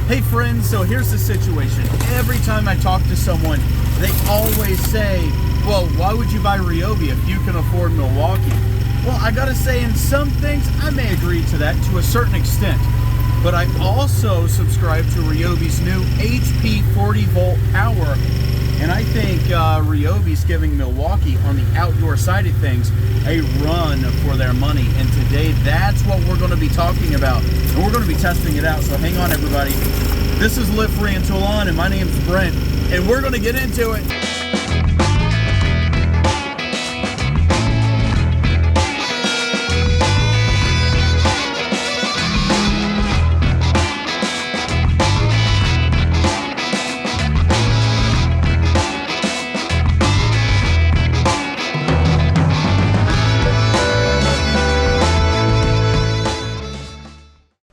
Hey friends, so here's the situation. Every time I talk to someone, they always say, well, why would you buy Ryobi if you can afford Milwaukee? Well, I gotta say, in some things, I may agree to that to a certain extent. But I also subscribe to Ryobi's new HP 40 volt power. And I think Ryobi's giving Milwaukee, on the outdoor side of things, a run for their money. And today, that's what we're going to be talking about. And we're going to be testing it out. So hang on, everybody. This is Live Free and Tool On, and my name's Brent. And we're going to get into it.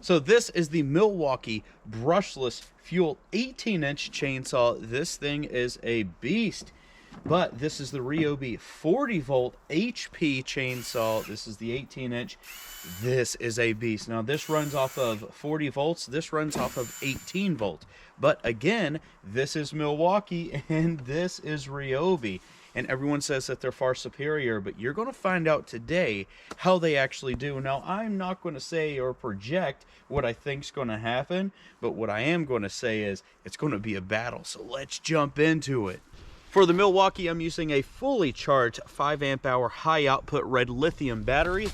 So this is the Milwaukee brushless fuel 18-inch chainsaw. This thing is a beast. But this is the Ryobi 40 volt HP chainsaw. This is the 18-inch. This is a beast. Now this runs off of 40 volts. This runs off of 18 volt. But again, this is Milwaukee and this is Ryobi. And everyone says that they're far superior, but you're going to find out today how they actually do. Now, I'm not going to say or project what I think's going to happen, but what I am going to say is it's going to be a battle. So let's jump into it. For the Milwaukee, I'm using a fully charged 5 amp hour high output red lithium battery.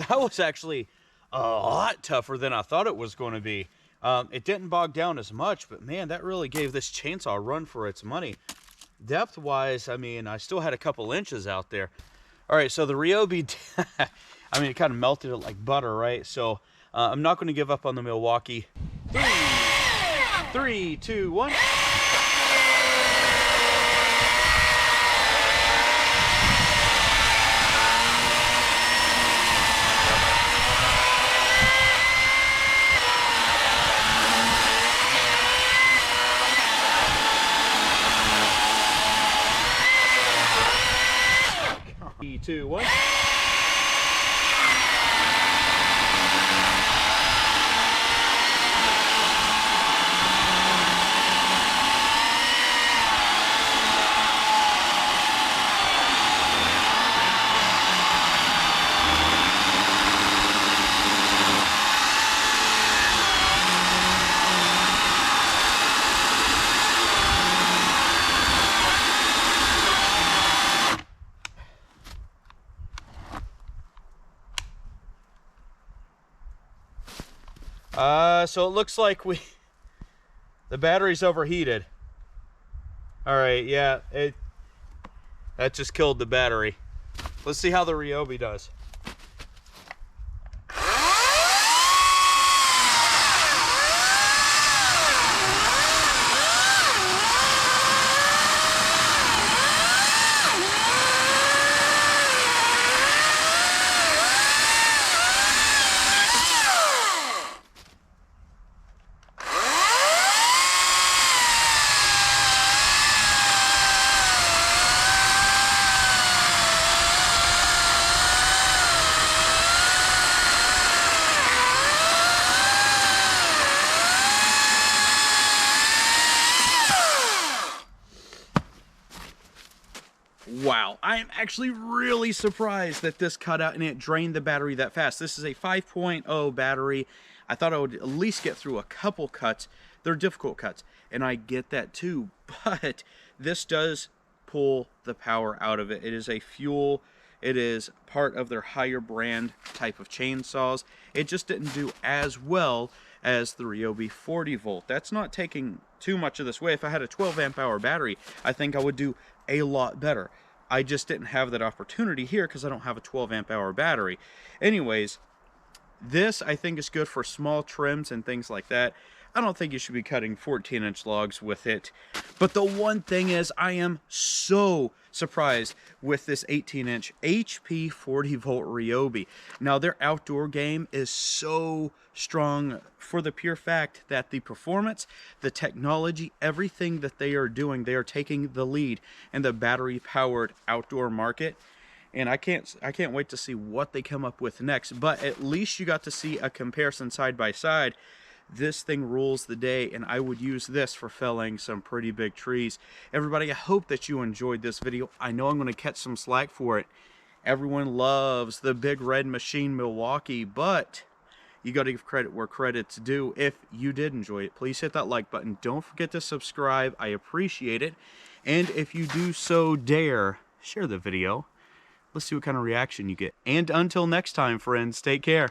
That was actually a lot tougher than I thought it was going to be. It didn't bog down as much, but man, that really gave this chainsaw a run for its money. Depth-wise, I mean, I still had a couple inches out there. All right, so the Ryobi, I mean, it kind of melted it like butter, right? So I'm not going to give up on the Milwaukee. 3, 2, 1. Three, 2, 1. So it looks like the battery's overheated. All right, yeah, that just killed the battery. Let's see how the Ryobi does. I am actually really surprised that this cut out and it drained the battery that fast. This is a 5.0 battery. I thought I would at least get through a couple cuts. They're difficult cuts, and I get that too, but this does pull the power out of it. It is a fuel. It is part of their higher brand type of chainsaws. It just didn't do as well as the Ryobi 40 volt. That's not taking too much of this away. If I had a 12 amp hour battery, I think I would do a lot better. I just didn't have that opportunity here because I don't have a 12 amp hour battery. Anyways, this I think is good for small trims and things like that. I don't think you should be cutting 14-inch logs with it. But the one thing is, I am so surprised with this 18-inch HP 40-volt Ryobi. Now, their outdoor game is so strong for the pure fact that the performance, the technology, everything that they are doing, they are taking the lead in the battery-powered outdoor market. And I can't wait to see what they come up with next. But at least you got to see a comparison side by side. This thing rules the day, and I would use this for felling some pretty big trees. Everybody, I hope that you enjoyed this video. I know I'm going to catch some slack for it. Everyone loves the big red machine Milwaukee, but you got to give credit where credit's due. If you did enjoy it, please hit that like button. Don't forget to subscribe. I appreciate it. And if you do so dare, share the video. Let's see what kind of reaction you get. And until next time, friends, take care.